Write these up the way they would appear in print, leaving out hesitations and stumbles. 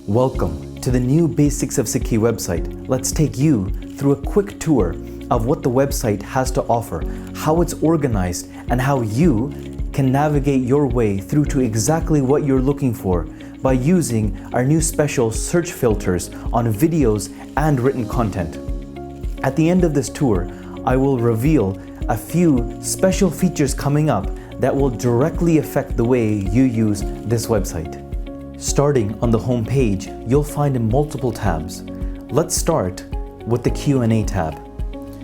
Welcome to the new Basics of Sikhi website. Let's take you through a quick tour of what the website has to offer, how it's organized, and how you can navigate your way through to exactly what you're looking for by using our new special search filters on videos and written content. At the end of this tour, I will reveal a few special features coming up that will directly affect the way you use this website. Starting on the home page, you'll find multiple tabs. Let's start with the Q&A tab,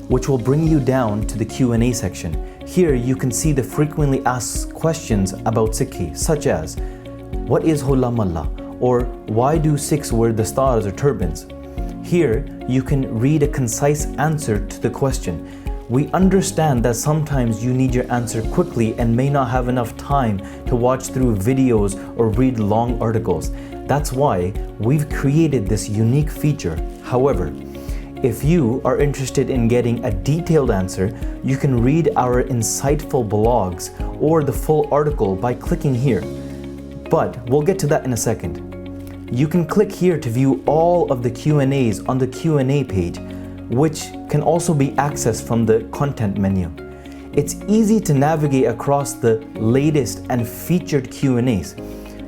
which will bring you down to the Q&A section. Here you can see the frequently asked questions about Sikhi, such as, what is Hola Malla? Or why do Sikhs wear the stars or turbans? Here you can read a concise answer to the question. We understand that sometimes you need your answer quickly and may not have enough time to watch through videos or read long articles. That's why we've created this unique feature. However, if you are interested in getting a detailed answer, you can read our insightful blogs or the full article by clicking here. But we'll get to that in a second. You can click here to view all of the Q&As on the Q&A page, which can also be accessed from the content menu. It's easy to navigate across the latest and featured Q&As.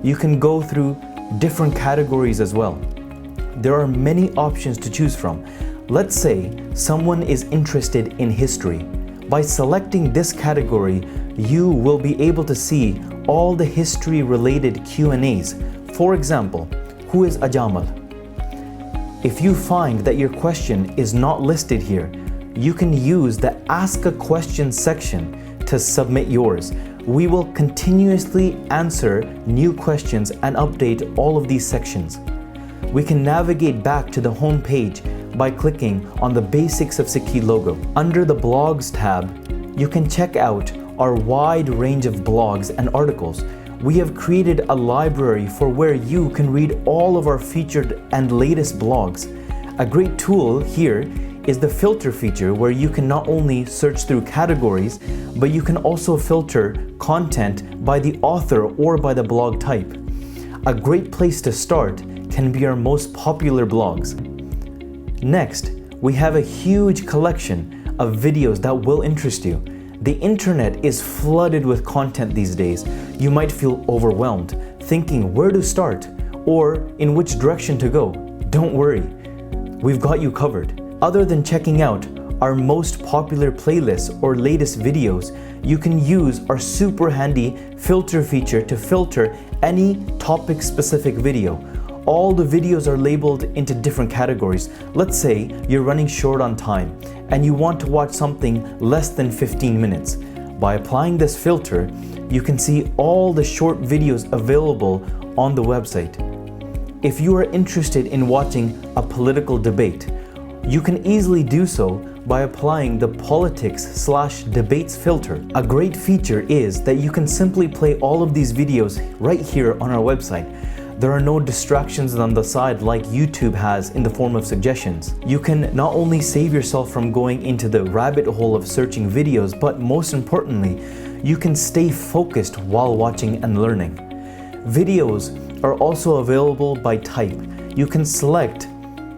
You can go through different categories as well. There are many options to choose from. Let's say someone is interested in history. By selecting this category, you will be able to see all the history-related Q&As. For example, who is Ajamal? If you find that your question is not listed here, you can use the Ask a Question section to submit yours. We will continuously answer new questions and update all of these sections. We can navigate back to the home page by clicking on the Basics of Sikhi logo. Under the Blogs tab, you can check out our wide range of blogs and articles. We have created a library for where you can read all of our featured and latest blogs. A great tool here is the filter feature, where you can not only search through categories, but you can also filter content by the author or by the blog type. A great place to start can be our most popular blogs. Next, we have a huge collection of videos that will interest you. The internet is flooded with content these days. You might feel overwhelmed, thinking where to start or in which direction to go. Don't worry, we've got you covered. Other than checking out our most popular playlists or latest videos, you can use our super handy filter feature to filter any topic-specific video. All the videos are labeled into different categories. Let's say you're running short on time and you want to watch something less than 15 minutes. By applying this filter, you can see all the short videos available on the website. If you are interested in watching a political debate, you can easily do so by applying the politics/debates filter. A great feature is that you can simply play all of these videos right here on our website. There are no distractions on the side like YouTube has in the form of suggestions. You can not only save yourself from going into the rabbit hole of searching videos, but most importantly, you can stay focused while watching and learning. Videos are also available by type. You can select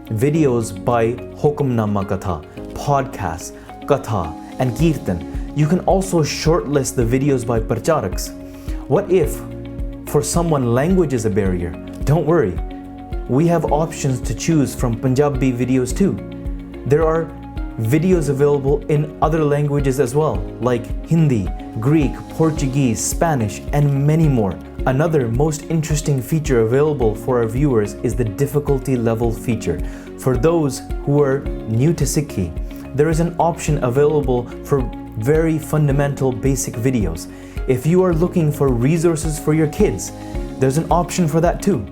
videos by Hukamnama Katha, podcasts, Katha, and Kirtan. You can also shortlist the videos by Pracharaks. What if for someone language is a barrier? Don't worry, we have options to choose from Punjabi videos too. There are videos available in other languages as well, like Hindi, Greek, Portuguese, Spanish, and many more. Another most interesting feature available for our viewers is the difficulty level feature. For those who are new to Sikhi, there is an option available for very fundamental basic videos. If you are looking for resources for your kids, there's an option for that too.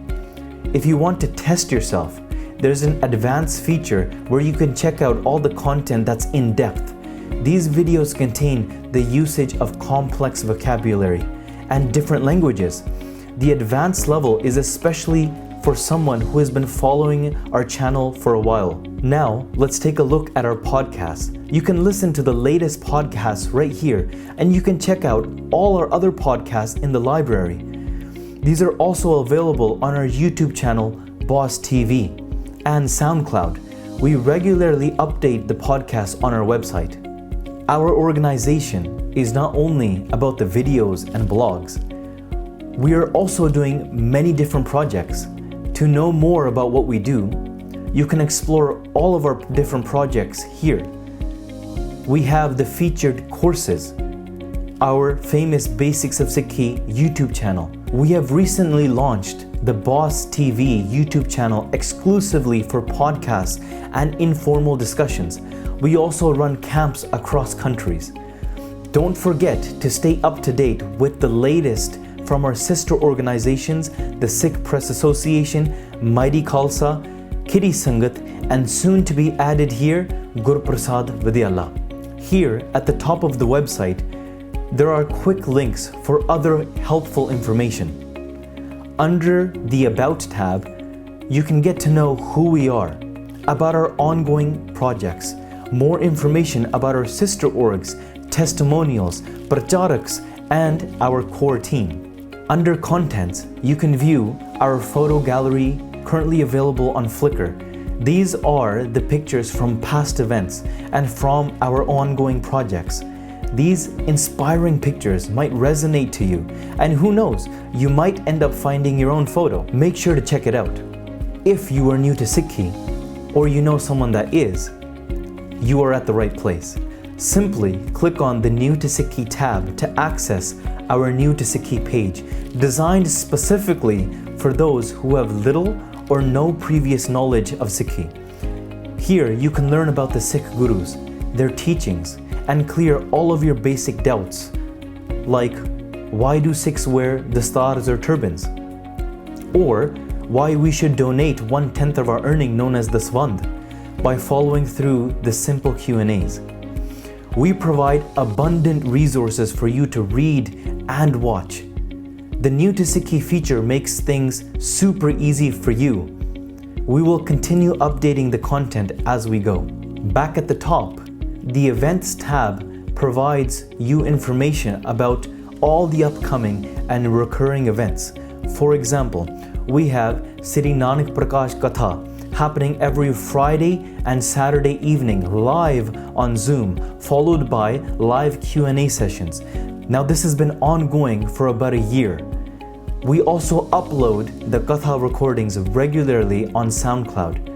If you want to test yourself, there's an advanced feature where you can check out all the content that's in depth. These videos contain the usage of complex vocabulary and different languages. The advanced level is especially for someone who has been following our channel for a while. Now, let's take a look at our podcasts. You can listen to the latest podcasts right here, and you can check out all our other podcasts in the library. These are also available on our YouTube channel, Boss TV, and SoundCloud. We regularly update the podcast on our website. Our organization is not only about the videos and blogs. We are also doing many different projects. To know more about what we do, you can explore all of our different projects here. We have the featured courses, our famous Basics of Sikhi YouTube channel. We have recently launched the Boss TV YouTube channel exclusively for podcasts and informal discussions. We also run camps across countries. Don't forget to stay up to date with the latest from our sister organizations, the Sikh Press Association, Mighty Khalsa, Kiri Sangat, and soon to be added here, Gurprasad Vidyala. Here at the top of the website, there are quick links for other helpful information. Under the About tab, you can get to know who we are, about our ongoing projects, more information about our sister orgs, testimonials, pracharaks, and our core team. Under Contents, you can view our photo gallery currently available on Flickr. These are the pictures from past events and from our ongoing projects. These inspiring pictures might resonate to you, and who knows, you might end up finding your own photo. Make sure to check it out. If you are new to Sikhi, or you know someone that is, you are at the right place. Simply click on the New to Sikhi tab to access our New to Sikhi page, designed specifically for those who have little or no previous knowledge of Sikhi. Here you can learn about the Sikh gurus, their teachings, and clear all of your basic doubts, like why do Sikhs wear dastars or turbans? Or why we should donate 1/10 of our earning known as the swand by following through the simple Q&As. We provide abundant resources for you to read and watch. The New to Sikhi feature makes things super easy for you. We will continue updating the content as we go. Back at the top, the Events tab provides you information about all the upcoming and recurring events. For example, we have Sri Nanak Prakash Katha happening every Friday and Saturday evening live on Zoom, followed by live Q&A sessions. Now this has been ongoing for about a year. We also upload the Katha recordings regularly on SoundCloud.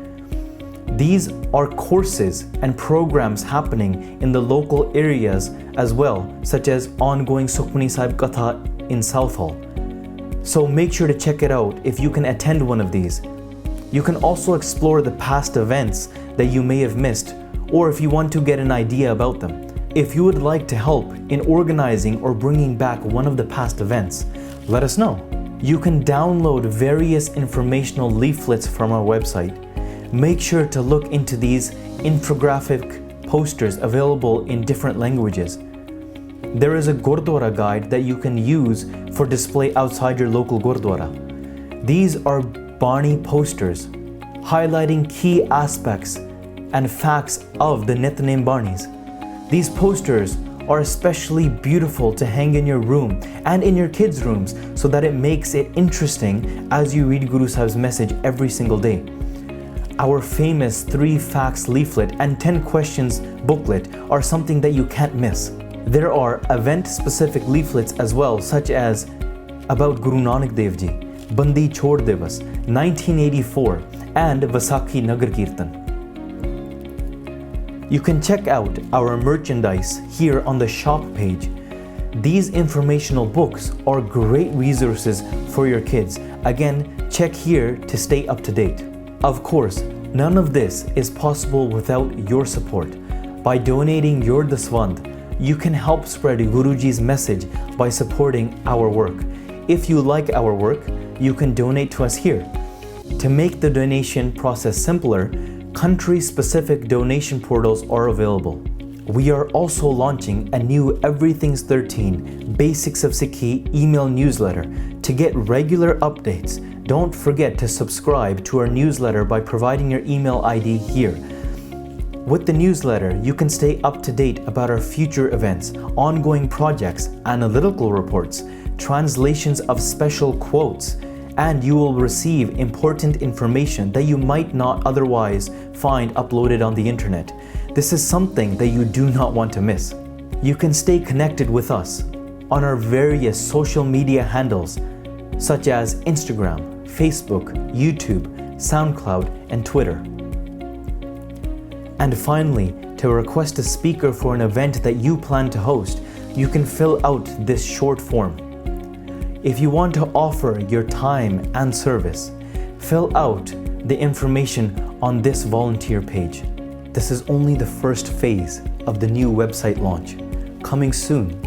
These are courses and programs happening in the local areas as well, such as ongoing Sukhmani Sahib Katha in Southall. So make sure to check it out if you can attend one of these. You can also explore the past events that you may have missed, or if you want to get an idea about them. If you would like to help in organizing or bringing back one of the past events, let us know. You can download various informational leaflets from our website. Make sure to look into these infographic posters available in different languages. There is a Gurdwara guide that you can use for display outside your local Gurdwara. These are Bani posters highlighting key aspects and facts of the Nitnem Banis. These posters are especially beautiful to hang in your room and in your kids' rooms so that it makes it interesting as you read Guru Sahib's message every single day. Our famous 3 facts leaflet and 10 questions booklet are something that you can't miss. There are event-specific leaflets as well, such as about Guru Nanak Dev Ji, Bandi Chhod Divas, 1984, and Vaisakhi Nagar Kirtan. You can check out our merchandise here on the shop page. These informational books are great resources for your kids. Again, check here to stay up to date. Of course, none of this is possible without your support. By donating your daswand, you can help spread Guruji's message by supporting our work. If you like our work, you can donate to us here. To make the donation process simpler, country-specific donation portals are available. We are also launching a new Everything's 13 Basics of Sikhi email newsletter. To get regular updates, don't forget to subscribe to our newsletter by providing your email ID here. With the newsletter, you can stay up to date about our future events, ongoing projects, analytical reports, translations of special quotes, and you will receive important information that you might not otherwise find uploaded on the internet. This is something that you do not want to miss. You can stay connected with us on our various social media handles such as Instagram, Facebook, YouTube, SoundCloud, and Twitter. And finally, to request a speaker for an event that you plan to host, you can fill out this short form. If you want to offer your time and service, fill out the information on this volunteer page. This is only the first phase of the new website launch. Coming soon,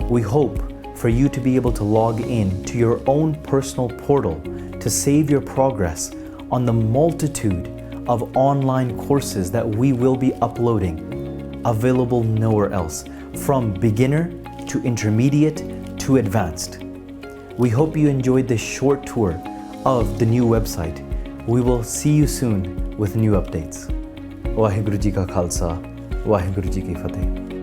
we hope for you to be able to log in to your own personal portal to save your progress on the multitude of online courses that we will be uploading, available nowhere else, from beginner to intermediate to advanced. We hope you enjoyed this short tour of the new website. We will see you soon with new updates. Waheguru ji ਕਾ ਖਾਲਸਾ, ਵਾਹਿਗੁਰੂ ਜੀ ਕੀ ਫਤਿਹ.